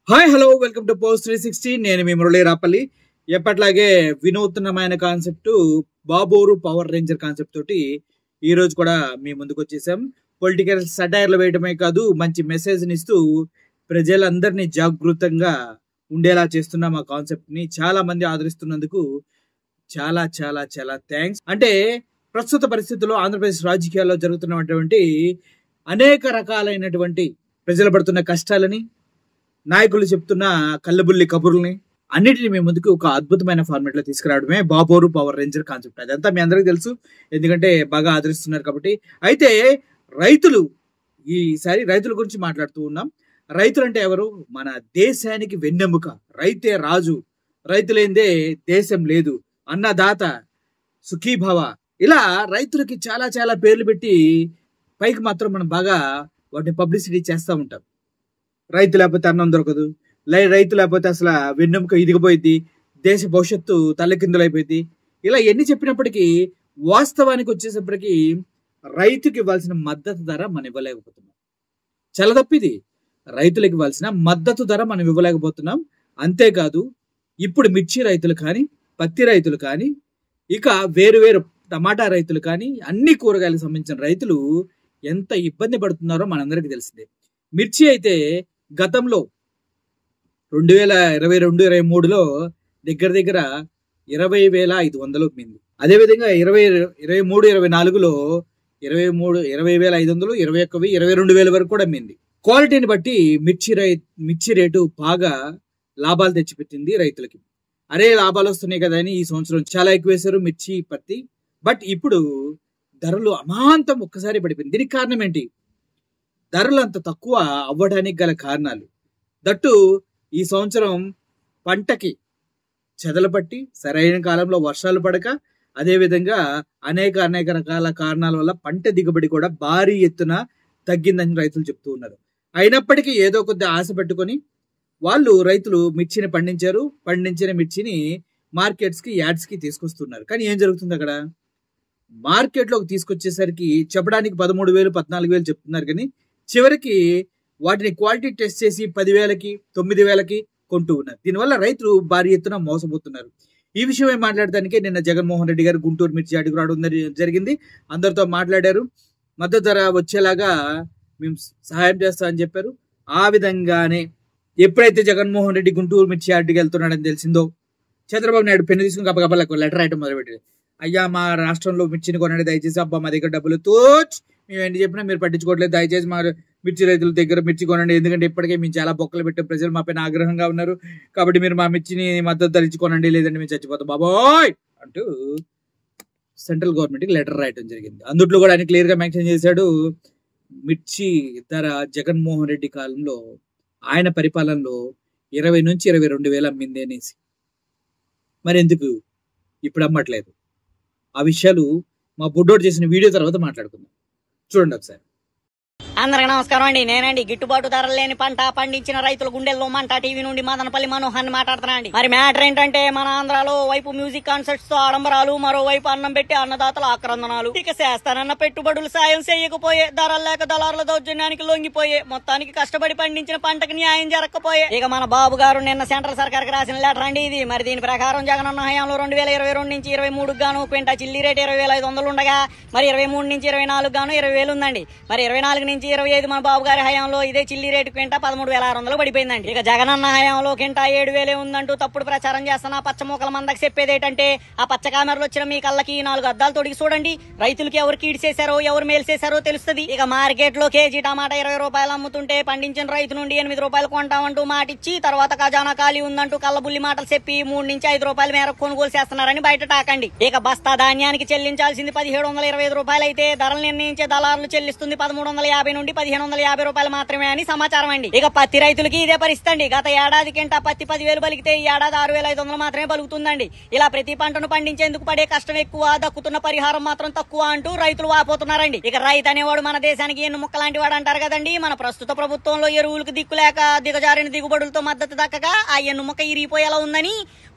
Hi hello welcome to post 360. నేను మీ మురళీ రాపల్లి. ఎప్పట్లాగే వినూత్నమైన కాన్సెప్ట్ బాబోరు పవర్ రేంజర్ కాన్సెప్ట్ తోటి ఈ రోజు కూడా మీ ముందుకు వచ్చేసాం. పొలిటికల్ సటైర్లు వేయడమే కాదు, మంచి మెసేజ్ని ఇస్తూ ప్రజలందరినీ జాగృతంగా ఉండేలా చేస్తున్నాం. ఆ కాన్సెప్ట్ ని చాలా మంది ఆదరిస్తున్నందుకు చాలా చాలా చాలా థ్యాంక్స్. అంటే ప్రస్తుత పరిస్థితుల్లో ఆంధ్రప్రదేశ్ రాజకీయాల్లో జరుగుతున్నటువంటి అనేక రకాలైనటువంటి ప్రజలు పడుతున్న కష్టాలని, నాయకులు చెప్తున్న కళ్ళబుల్లి కబుర్లని అన్నిటిని మీ ముందుకు ఒక అద్భుతమైన ఫార్మాట్ లో తీసుకురావడమే బాబోరు పవర్ రేంజర్ కాన్సెప్ట్. అదంతా మీ అందరికీ తెలుసు, ఎందుకంటే బాగా ఆదరిస్తున్నారు కాబట్టి. అయితే రైతులు, ఈసారి రైతుల గురించి మాట్లాడుతూ ఉన్నాం. రైతులు అంటే ఎవరు? మన దేశానికి వెన్నెముక. రైతే రాజు, రైతు లేనిదే దేశం లేదు, అన్నదాత సుఖీభవ. ఇలా రైతులకి చాలా చాలా పేర్లు పెట్టి పైకి మాత్రం మనం బాగా వాటిని పబ్లిసిటీ చేస్తూ ఉంటాం. రైతు లేకపోతే అన్నం దొరకదు, రైతు లేకపోతే అసలు వెన్నెముక ఇదిగిపోయింది, దేశ భవిష్యత్తు తల్లకిందులైపోయింది. ఇలా ఎన్ని చెప్పినప్పటికీ వాస్తవానికి వచ్చేసప్పటికీ రైతుకి ఇవ్వాల్సిన మద్దతు ధర మనం ఇవ్వలేకపోతున్నాం. చాలా తప్పిది. రైతులకు ఇవ్వాల్సిన మద్దతు ధర మనం ఇవ్వలేకపోతున్నాం. అంతేకాదు, ఇప్పుడు మిర్చి రైతులు కానీ, పత్తి రైతులు కానీ, ఇక వేరు వేరు టమాటా రైతులు కానీ, అన్ని కూరగాయలకు సంబంధించిన రైతులు ఎంత ఇబ్బంది పడుతున్నారో మనందరికీ తెలిసిందే. మిర్చి అయితే గతంలో 2022-23లో దగ్గర దగ్గర 20,500 అమ్మింది. అదేవిధంగా 2023-24లో 20,500, 21,000, 22,000 వరకు కూడా అమ్మింది. క్వాలిటీని బట్టి మిర్చి రేటు బాగా లాభాలు తెచ్చిపెట్టింది రైతులకి. అరే లాభాలు వస్తున్నాయి కదా అని ఈ సంవత్సరం చాలా ఎక్కువ వేశారు మిర్చి, పత్తి. బట్ ఇప్పుడు ధరలు అమాంతం ఒక్కసారి పడిపోయింది. దీనికి కారణం ఏంటి? ధరలు అంత తక్కువ అవ్వడానికి గల కారణాలు. దట్టు ఈ సంవత్సరం పంటకి చెదలు పట్టి, సరైన కాలంలో వర్షాలు పడక, అదేవిధంగా అనేక రకాల కారణాల వల్ల పంట దిగుబడి కూడా భారీ ఎత్తున తగ్గిందని రైతులు చెప్తూ ఉన్నారు. అయినప్పటికీ ఏదో కొద్ది ఆశ పెట్టుకొని రైతులు మిర్చిని పండించారు. పండించిన మిర్చిని మార్కెట్స్కి, యాడ్స్కి తీసుకొస్తున్నారు. కానీ ఏం జరుగుతుంది అక్కడ? మార్కెట్లోకి తీసుకొచ్చేసరికి చెప్పడానికి 13,000, 14,000 చెప్తున్నారు. కానీ చివరికి వాటిని క్వాలిటీ టెస్ట్ చేసి 10,000కి, 9,000కి కొంటూ ఉన్నారు. దీనివల్ల రైతులు భారీ ఎత్తున మోసపోతున్నారు. ఈ విషయమే మాట్లాడటానికి నిన్న జగన్మోహన్ రెడ్డి గారు గుంటూరు మిర్చి యార్డుకు రావడం జరిగింది. అందరితో మాట్లాడారు. మద్దతు ధర వచ్చేలాగా మేము సహాయం చేస్తామని చెప్పారు. ఆ విధంగానే ఎప్పుడైతే జగన్మోహన్ రెడ్డి గుంటూరు మిర్చి యార్డుకి వెళ్తున్నాడని తెలిసిందో, చంద్రబాబు నాయుడు పెన్ను తీసుకుని గబగబలకు లెటర్ రాయటం మొదలుపెట్టారు. అయ్యా, మా రాష్ట్రంలో మిర్చిని కొనండి దయచేసి. అబ్బా, మా దగ్గర డబ్బులు తోచ్, మేము ఎన్ని చెప్పినా మీరు పట్టించుకోవట్లేదు. దయచేసి మా మిర్చి రైతుల దగ్గర మిర్చి కొనండి, ఎందుకంటే ఇప్పటికే మేము చాలా బొక్కలు పెట్టే ప్రజలు మా పైన ఆగ్రహంగా ఉన్నారు. కాబట్టి మీరు మా మిర్చిని మద్దతు ధరించి కొనండి, లేదంటే మేము చచ్చిపోతాం బాబోయ్ అంటూ సెంట్రల్ గవర్నమెంట్కి లెటర్ రాయటం జరిగింది. అందుట్లో కూడా ఆయన క్లియర్గా మెన్షన్ చేశాడు, మిర్చి ధర జగన్మోహన్ రెడ్డి కాలంలో, ఆయన పరిపాలనలో 20,000 నుంచి 22,000 అమ్మింది అనేసి. మరి ఎందుకు ఇప్పుడు అమ్మట్లేదు? ఆ విషయాలు మా బుడ్డోడు చేసిన వీడియో తర్వాత మాట్లాడుకుందాం. చూడండి ఒకసారి. అందరికి నమస్కారం అండి. నేనండి గిట్టుబాటు ధరలు లేని పంట పండించిన రైతుల గుండెల్లో మంట టీవీ నుండి మదనపల్లి మనోహర్ మాట్లాడుతున్నా అండి. మరి మ్యాటర్ ఏంటంటే, మన ఆంధ్రాలో వైపు మ్యూజిక్ కాన్సర్ట్స్ తో ఆడంబరాలు, మరోవైపు అన్నం పెట్టి అన్నదాతల ఆక్రందనాలు, ఇక చేస్తానన్న పెట్టుబడులు సాయం చేయకపోయే, ధరలు లేక దళారుల దౌర్జన్యానికి లొంగిపోయే, మొత్తానికి కష్టపడి పండించిన పంటకి న్యాయం జరగకపోయే, ఇక మన బాబు గారు నిన్న సెంట్రల్ సర్కార్ కి రాసిన లెటర్ అండి ఇది. మరి దీని ప్రకారం జగనన్న హయాంలో 2022 నుంచి 23 గాను క్వింటా చిల్లీ రేట్ 20,500 ఉండగా, మరి 23 నుంచి 24 గాను 20,000 ఉందండి. మరి 24 నుంచి 25 మన బాబు గారి హయాంలో ఇదే చిల్లీ రేటు క్వింటా 13,600 పడిపోయిందండి. ఇక జగనన్న హయాంలో క్వింటా 7,000 ఉందంటూ తప్పుడు ప్రచారం చేస్తున్న పచ్చమూకల మందకి చెప్పేది ఏంటంటే, ఆ పచ్చ కామెరలు వచ్చిన మీ కళ్ళకి 4 అద్దాలు తొడిగి చూడండి. రైతులకి ఎవరు కీడు చేశారో, ఎవరు మేలు చేశారో తెలుస్తుంది. ఇక మార్కెట్ లో కేజీ టమాటా 20 రూపాయలు అమ్ముతుంటే, పండించిన రైతు నుండి 8 రూపాయలు కొంటామంటూ మాటిచ్చి, తర్వాత ఖజానా ఖాళీ ఉందంటూ కళ్ళబుల్లి మాటలు చెప్పి 3 నుంచి 5 రూపాయల మేరకు కొనుగోలు చేస్తున్నారని బయట టాకండి. ఇక బస్తా ధాన్యానికి చెల్లించాల్సింది 1,725 రూపాయలు అయితే, ధరలు నిర్ణయించే దళారులు చెల్లిస్తుంది 1,350 నుండి 1,550 రూపాయలు మాత్రమే అని సమాచారం అండి. ఇక పత్తి రైతులకి ఇదే పరిస్థితి అండి. గత ఏడాది కింటా పత్తి 10,000 పలికితే, ఈ ఏడాది 6,500 మాత్రమే పలుకుతుందండి. ఇలా ప్రతి పంటను పండించేందుకు పడే కష్టం ఎక్కువ, దక్కుతున్న పరిహారం మాత్రం తక్కువ అంటూ రైతులు వాపోతున్నారండి. ఇక రైతు అనేవాడు మన దేశానికి ఎన్ను ముక్క లాంటి వాడు అంటారు కదండి. మన ప్రస్తుత ప్రభుత్వంలో ఎరువులకు దిక్కులేక, దిగజారిన దిగుబడులతో మద్దతు దక్కగా ఆ ఎన్ను ముక్క ఇరిగిపోయేలా ఉందని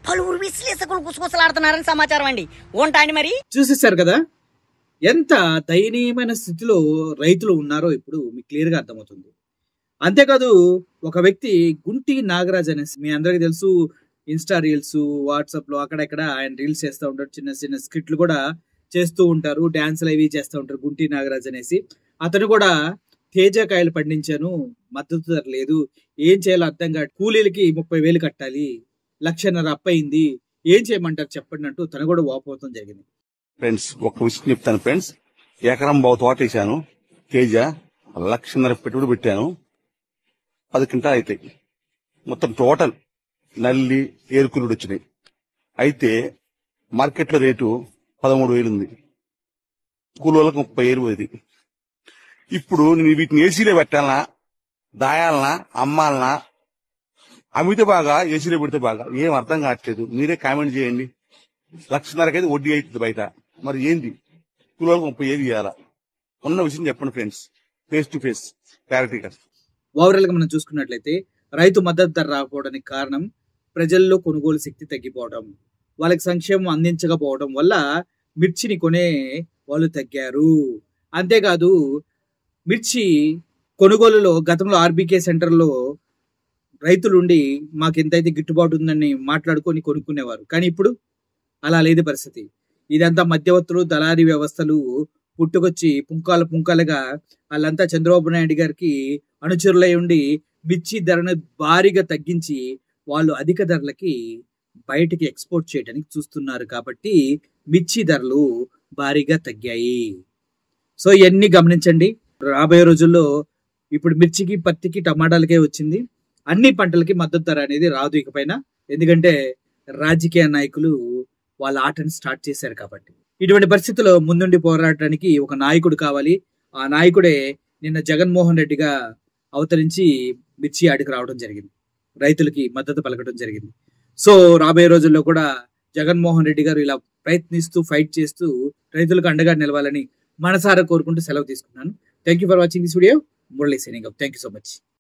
పలువురు విశ్లేషకులు గుసగుసలాడుతున్నారని సమాచారం అండి. ఉంటాండి. మరి చూసేశారు కదా, ఎంత దయనీయమైన స్థితిలో రైతులు ఉన్నారో ఇప్పుడు మీకు క్లియర్గా అర్థమవుతుంది. అంతేకాదు ఒక వ్యక్తి గుంటి నాగరాజ్ అనేసి మీ అందరికీ తెలుసు, ఇన్స్టా రీల్స్, వాట్సాప్ లో అక్కడెక్కడ ఆయన రీల్స్ చేస్తూ ఉంటారు, చిన్న చిన్న స్క్రిప్ట్లు కూడా చేస్తూ ఉంటారు, డాన్సులు అవి చేస్తూ ఉంటారు. గుంటి నాగరాజ్ అనేసి అతను కూడా తేజకాయలు పండించాను, మద్దతు ధర లేదు, ఏం చేయాలో అర్థం కాదు, కూలీలకి 30,000 కట్టాలి, 1,50,000 అప్పయింది, ఏం చేయమంటారు చెప్పండి అంటూ తను కూడా వాపోవడం జరిగింది. ఫ్రెండ్స్ ఒక విషయం చెప్తాను ఫ్రెండ్స్, ఎకరం బావు తోట వేసాను, తేజ 1,50,000 పెట్టుబడి పెట్టాను, 10 క్వింటాలు అవుతాయి. మొత్తం టోటల్ నల్లి ఏరుకులుడు వచ్చినాయి. అయితే మార్కెట్లో రేటు 13,000 ఉంది, కూలోళ్ళకి 30,000 పోయింది. ఇప్పుడు నేను వీటిని ఏసీలో పెట్టాలనా, దాయాలనా, అమ్మాలనా, అమితే బాగా ఏసీలో పెడితే బాగా, ఏం అర్థం కావట్లేదు. మీరే కామెంట్ చేయండి. 1,50,000 వడ్డీ అవుతుంది బయట, మరి ఏంది కూలోళ్ళకి 30,000 ఇవ్వాలా? ఉన్న విషయం చెప్పండి ఫ్రెండ్స్, ఫేస్ టు ఫేస్ క్లారిటీగా. ఓవరాల్ గా మనం చూసుకున్నట్లయితే రైతు మద్దతు ధర రాకపోవడానికి కారణం ప్రజల్లో కొనుగోలు శక్తి తగ్గిపోవడం, వాళ్ళకి సంక్షేమం అందించకపోవడం వల్ల మిర్చిని కొనే వాళ్ళు తగ్గారు. అంతేకాదు మిర్చి కొనుగోలులో గతంలో ఆర్బీకే సెంటర్లో రైతులుండి మాకు ఎంతైతే గిట్టుబాటు ఉందని మాట్లాడుకొని కొనుక్కునేవారు, కానీ ఇప్పుడు అలా లేదు పరిస్థితి. ఇదంతా మధ్యవర్తులు, దళారీ వ్యవస్థలు పుట్టుకొచ్చి పుంకాలుగా వాళ్ళంతా చంద్రబాబు నాయుడు గారికి అనుచరులై ఉండి మిర్చి ధరను భారీగా తగ్గించి వాళ్ళు అధిక ధరలకి బయటికి ఎక్స్పోర్ట్ చేయడానికి చూస్తున్నారు. కాబట్టి మిర్చి ధరలు భారీగా తగ్గాయి. సో ఇవన్నీ గమనించండి. రాబోయే రోజుల్లో ఇప్పుడు మిర్చికి, పత్తికి, టమాటాలకే వచ్చింది, అన్ని పంటలకి మద్దతు ధర అనేది రాదు ఇకపైన. ఎందుకంటే రాజకీయ నాయకులు వాళ్ళ ఆటని స్టార్ట్ చేశారు కాబట్టి. ఇటువంటి పరిస్థితుల్లో ముందుండి పోరాడటానికి ఒక నాయకుడు కావాలి. ఆ నాయకుడే నిన్న జగన్మోహన్ రెడ్డిగా అవతరించి మిర్చి ఆడికి రావడం జరిగింది, రైతులకి మద్దతు పలకడం జరిగింది. సో రాబోయే రోజుల్లో కూడా జగన్మోహన్ రెడ్డి గారు ఇలా ప్రయత్నిస్తూ ఫైట్ చేస్తూ రైతులకు అండగా నిలవాలని మనసారా కోరుకుంటూ సెలవు తీసుకున్నాను. Thank you for watching this video. Murali signing off. Thank you so much.